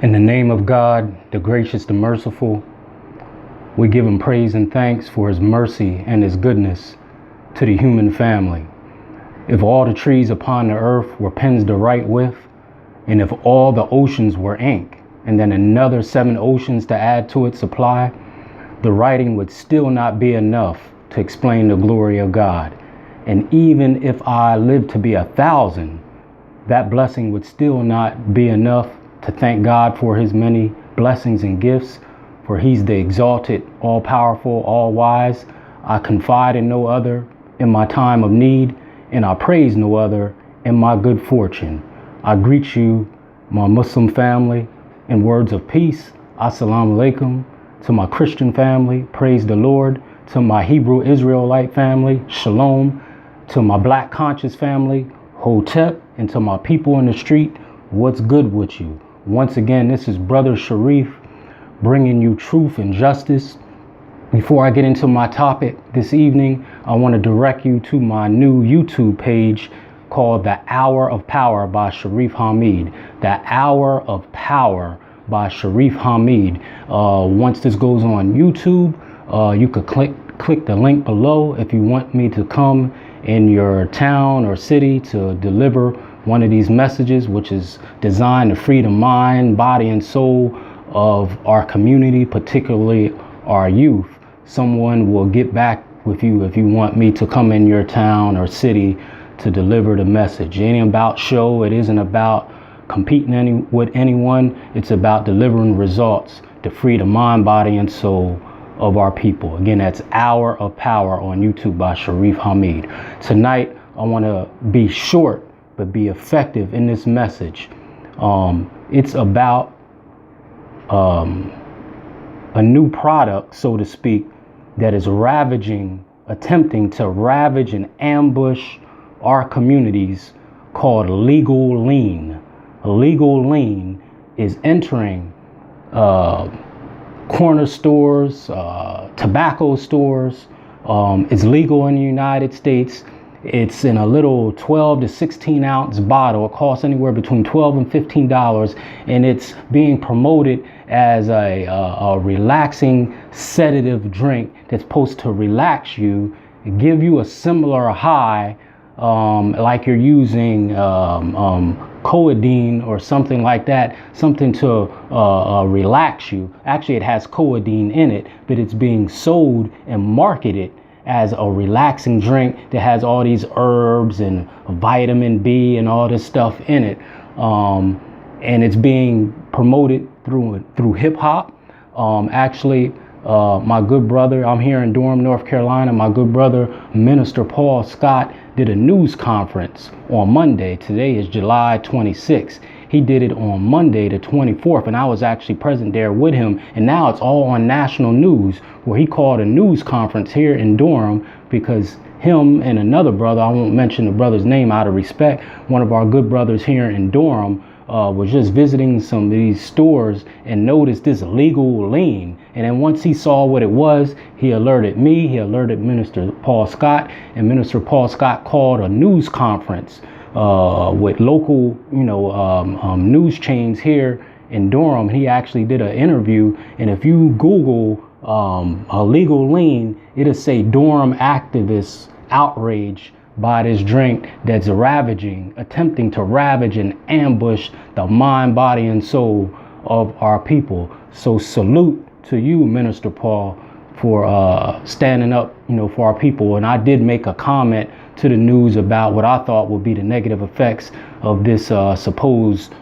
In the name of God, the gracious, the merciful, we give him praise and thanks for his mercy and his goodness to the human family. If all the trees upon the earth were pens to write with, and if all the oceans were ink, and then another 7 oceans to add to its supply, the writing would still not be enough to explain the glory of God. And even if I lived to be 1,000, that blessing would still not be enough to thank God for his many blessings and gifts, for he's the exalted, all-powerful, all-wise. I confide in no other in my time of need, and I praise no other in my good fortune. I greet you, my Muslim family, in words of peace. Assalamu alaikum. To my Christian family, praise the Lord. To my Hebrew Israelite family, shalom. To my Black conscious family, hotep. And to my people in the street, what's good with you? Once again, this is Brother Shareef bringing you truth and justice. Before I get into my topic this evening, I want to direct you to my new YouTube page called The Hour of Power by Shareef Hamid. The Hour of Power by Shareef Hamid. Once this goes on YouTube, you could click the link below if you want me to come in your town or city to deliver one of these messages, which is designed to free the mind, body, and soul of our community, particularly our youth. Someone will get back with you if you want me to come in your town or city to deliver the message. It ain't about show. It isn't about competing with anyone. It's about delivering results to free the mind, body, and soul of our people. Again, that's Hour of Power on YouTube by Shareef Hamid. Tonight, I want to be short but be effective in this message. It's about a new product, so to speak, that is attempting to ravage and ambush our communities, called legal lean. Legal lean is entering corner stores, tobacco stores. It's legal in the United States. It's in a little 12 to 16 ounce bottle. It costs anywhere between $12 and $15, and it's being promoted as a relaxing sedative drink that's supposed to relax you, give you a similar high, like you're using codeine or something like that, something to relax you. Actually, it has codeine in it, but it's being sold and marketed as a relaxing drink that has all these herbs and vitamin B and all this stuff in it. And it's being promoted through hip hop. Actually, my good brother, I'm here in Durham, North Carolina. My good brother, Minister Paul Scott, did a news conference on Monday. Today is July 26th. He did it on Monday, the 24th, and I was actually present there with him. And now it's all on national news, where he called a news conference here in Durham because him and another brother, I won't mention the brother's name out of respect, one of our good brothers here in Durham, was just visiting some of these stores and noticed this legal lean. And then once he saw what it was, he alerted me, he alerted Minister Paul Scott, and Minister Paul Scott called a news conference with local, news chains here in Durham. He actually did an interview, and if you Google a legal lean, it'll say Durham activists outraged by this drink that's attempting to ravage and ambush the mind, body, and soul of our people. So salute to you, Minister Paul, for standing up, for our people. And I did make a comment to the news about what I thought would be the negative effects of this supposed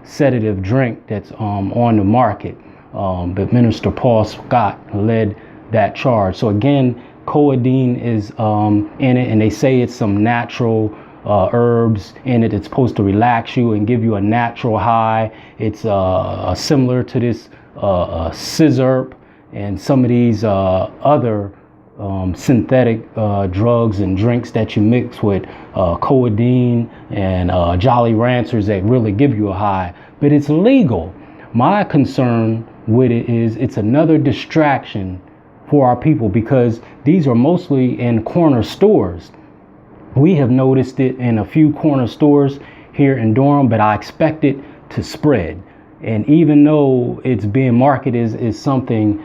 sedative drink that's on the market. But Minister Paul Scott led that charge. So again, codeine is in it, and they say it's some natural herbs in it. It's supposed to relax you and give you a natural high. It's similar to this scissor and some of these other synthetic drugs and drinks that you mix with codeine and Jolly Ranchers that really give you a high. But it's legal. My concern with it is it's another distraction for our people, because these are mostly in corner stores. We have noticed it in a few corner stores here in Durham, but I expect it to spread. And even though it's being marketed as something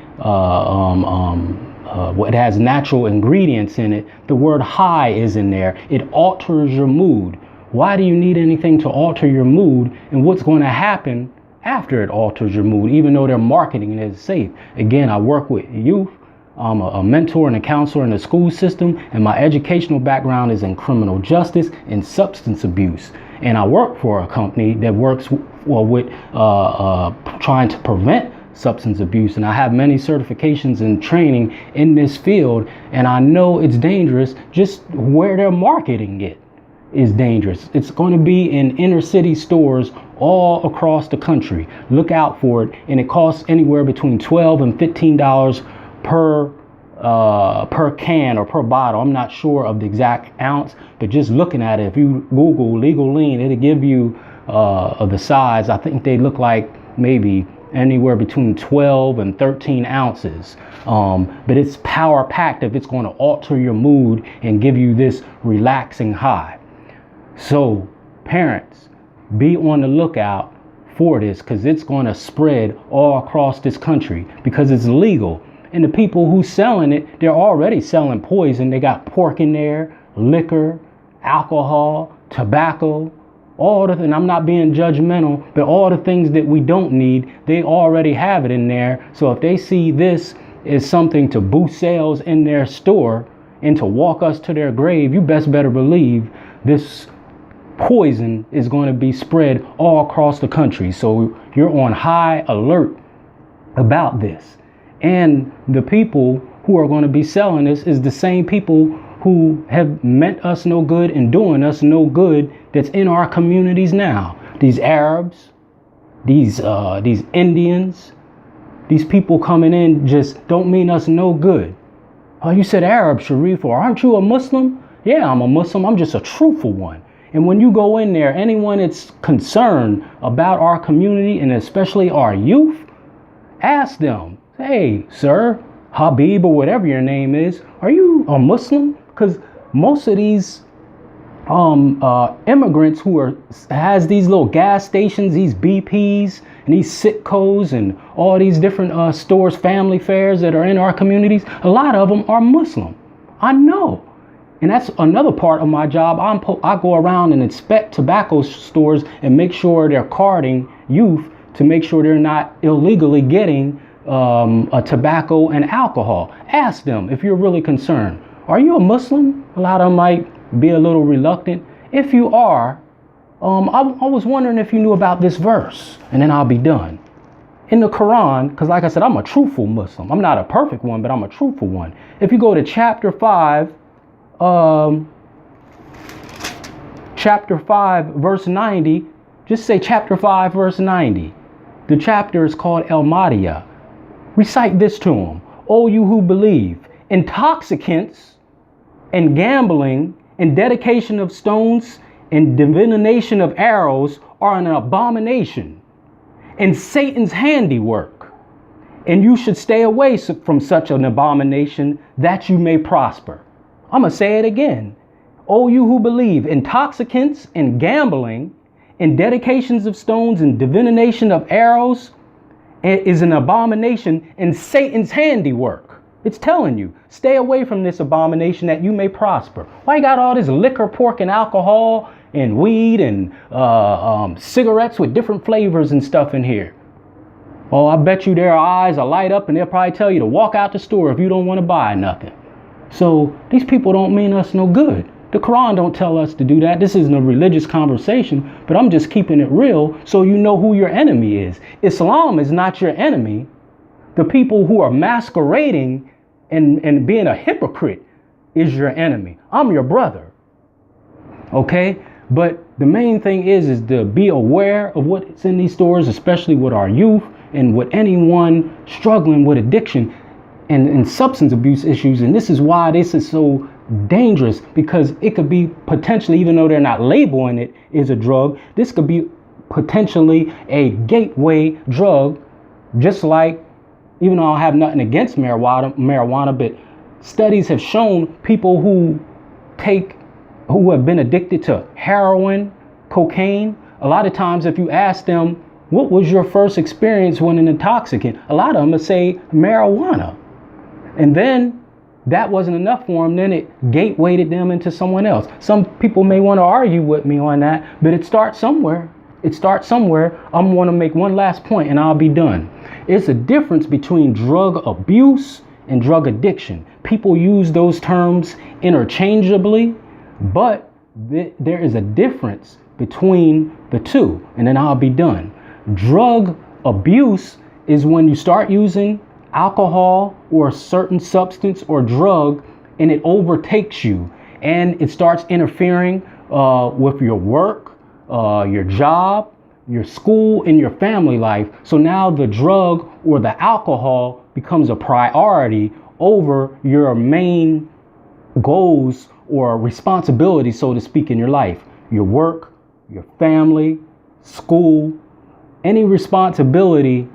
what has natural ingredients in it, the word high is in there. It alters your mood. Why do you need anything to alter your mood? And what's going to happen after it alters your mood, even though they're marketing it as safe? Again, I work with youth. I'm a mentor and a counselor in the school system, and my educational background is in criminal justice and substance abuse. And I work for a company that works with trying to prevent substance abuse. And I have many certifications and training in this field, and I know it's dangerous. Just where they're marketing it is dangerous. It's going to be in inner city stores all across the country. Look out for it. And it costs anywhere between $12 and $15 per can or per bottle. I'm not sure of the exact ounce, but just looking at it, if you Google legal lean, it'll give you the size. I think they look like maybe anywhere between 12 and 13 ounces. But it's power packed if it's going to alter your mood and give you this relaxing high. So parents, be on the lookout for this, because it's going to spread all across this country because it's legal. And the people who selling it, they're already selling poison. They got pork in there, liquor, alcohol, tobacco, and I'm not being judgmental, but all the things that we don't need, they already have it in there. So if they see this as something to boost sales in their store and to walk us to their grave, you best better believe this poison is going to be spread all across the country. So you're on high alert about this. And the people who are going to be selling this is the same people who have meant us no good and doing us no good that's in our communities now. These Arabs, these Indians, these people coming in just don't mean us no good. Oh, you said Arab, Shareef, or aren't you a Muslim? Yeah, I'm a Muslim. I'm just a truthful one. And when you go in there, anyone that's concerned about our community and especially our youth, ask them, hey, sir, Habib, or whatever your name is, are you a Muslim? Because most of these immigrants who has these little gas stations, these BPs, and these Sitcos, and all these different stores, family fairs that are in our communities, a lot of them are Muslim. I know. And that's another part of my job. I go around and inspect tobacco stores and make sure they're carding youth to make sure they're not illegally getting tobacco and alcohol. Ask them if you're really concerned. Are you a Muslim? A lot of them might be a little reluctant. If you are, I was wondering if you knew about this verse, and then I'll be done. In the Quran, because like I said, I'm a truthful Muslim. I'm not a perfect one, but I'm a truthful one. If you go to chapter 5, verse 90, just say chapter 5, verse 90. The chapter is called El Mahdiya. Recite this to them. O you who believe, intoxicants and gambling and dedication of stones and divination of arrows are an abomination and Satan's handiwork. And you should stay away from such an abomination that you may prosper. I'm going to say it again. O you who believe, intoxicants and gambling and dedications of stones and divination of arrows is an abomination and Satan's handiwork. It's telling you, stay away from this abomination that you may prosper. Why you got all this liquor, pork, and alcohol and weed and cigarettes with different flavors and stuff in here? Oh, I bet you their eyes will light up and they'll probably tell you to walk out the store if you don't want to buy nothing. So these people don't mean us no good. The Quran don't tell us to do that. This isn't a religious conversation, but I'm just keeping it real so you know who your enemy is. Islam is not your enemy. The people who are masquerading and being a hypocrite is your enemy. I'm your brother. Okay? But the main thing is to be aware of what's in these stores, especially with our youth and with anyone struggling with addiction and substance abuse issues. And this is why this is so dangerous, because it could be potentially, even though they're not labeling it as a drug, this could be potentially a gateway drug, just like, even though I have nothing against marijuana, but studies have shown people who have been addicted to heroin, cocaine, a lot of times if you ask them What was your first experience when an intoxicant? A lot of them would say marijuana. And then that wasn't enough for them. Then it gatewayed them into someone else. Some people may want to argue with me on that, but it starts somewhere. It starts somewhere. I'm going to make one last point and I'll be done. It's a difference between drug abuse and drug addiction. People use those terms interchangeably, but there is a difference between the two, and then I'll be done. Drug abuse is when you start using alcohol or a certain substance or drug and it overtakes you and it starts interfering with your work, your job, your school, and your family life. So now the drug or the alcohol becomes a priority over your main goals or responsibilities, so to speak, in your life. Your work, your family, school, any responsibility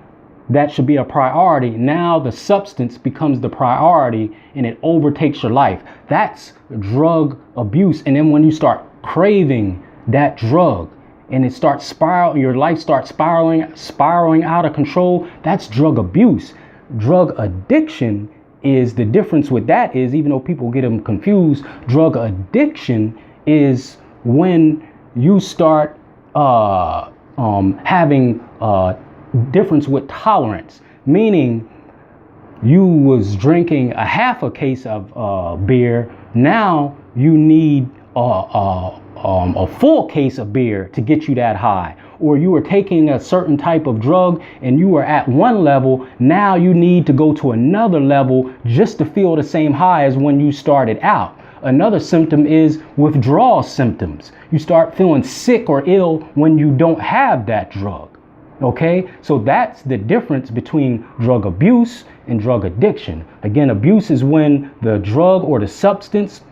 that should be a priority. Now the substance becomes the priority and it overtakes your life. That's drug abuse. And then when you start craving that drug and it starts spiraling, your life starts spiraling out of control, that's drug abuse. Drug addiction is the difference with that is, even though people get them confused, drug addiction is when you start having difference with tolerance, meaning you was drinking a half a case of beer. Now you need a full case of beer to get you that high. Or you were taking a certain type of drug and you were at one level. Now you need to go to another level just to feel the same high as when you started out. Another symptom is withdrawal symptoms. You start feeling sick or ill when you don't have that drug. Okay, so that's the difference between drug abuse and drug addiction. Again, abuse is when the drug or the substance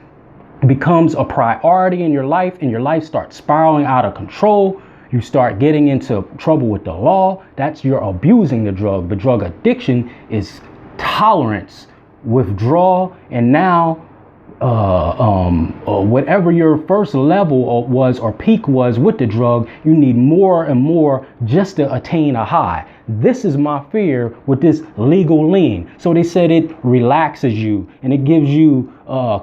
becomes a priority in your life and your life starts spiraling out of control. You start getting into trouble with the law. That's you're abusing the drug. But drug addiction is tolerance, withdrawal, and now whatever your first level was or peak was with the drug, you need more and more just to attain a high. This is my fear with this legal lean. So they said it relaxes you and it gives you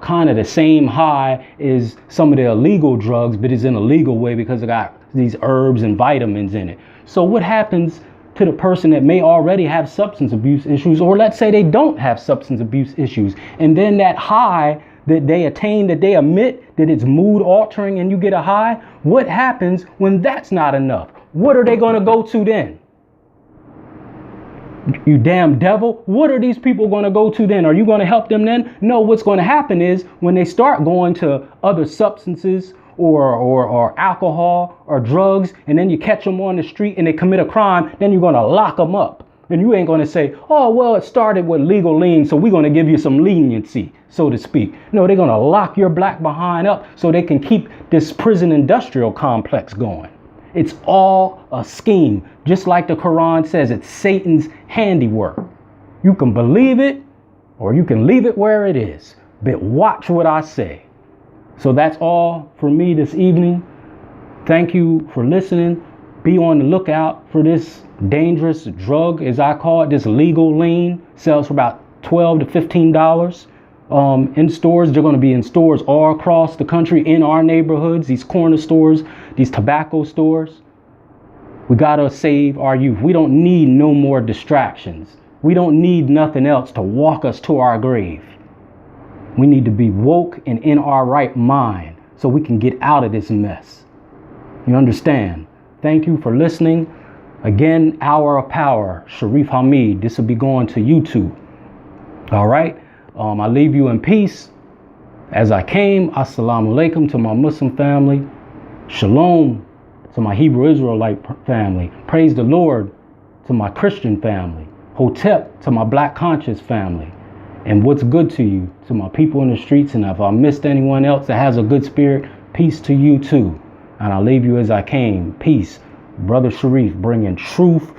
kind of the same high as some of the illegal drugs, but it's in a legal way because it got these herbs and vitamins in it. So what happens to the person that may already have substance abuse issues, or let's say they don't have substance abuse issues, and then that high that they attain, that they admit that it's mood altering and you get a high, what happens when that's not enough? What are they going to go to then? You damn devil. What are these people going to go to then? Are you going to help them then? No, what's going to happen is when they start going to other substances or alcohol or drugs, and then you catch them on the street and they commit a crime, then you're going to lock them up. And you ain't going to say, oh, well, it started with legal lean, so we're going to give you some leniency, so to speak. No, they're going to lock your black behind up so they can keep this prison industrial complex going. It's all a scheme. Just like the Quran says, it's Satan's handiwork. You can believe it or you can leave it where it is. But watch what I say. So that's all for me this evening. Thank you for listening. Be on the lookout for this dangerous drug, as I call it, this legal lean. Sells for about $12 to $15 in stores. They're going to be in stores all across the country, in our neighborhoods, these corner stores, these tobacco stores. We got to save our youth. We don't need no more distractions. We don't need nothing else to walk us to our grave. We need to be woke and in our right mind so we can get out of this mess. You understand? Thank you for listening. Again, Hour of Power, Shareef Hamid. This will be going to YouTube. All right. I leave you in peace as I came. Assalamu alaikum to my Muslim family. Shalom to my Hebrew Israelite family. Praise the Lord to my Christian family. Hotep to my Black Conscious family. And what's good to you to my people in the streets. And if I missed anyone else that has a good spirit, peace to you too. And I'll leave you as I came. Peace. Brother Shareef, bringing truth,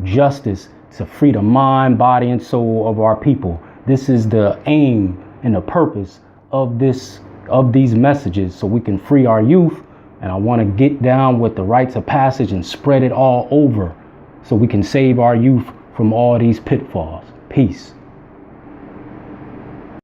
justice to free the mind, body, and soul of our people. This is the aim and the purpose of these messages, so we can free our youth. And I want to get down with the rites of passage and spread it all over so we can save our youth from all these pitfalls. Peace.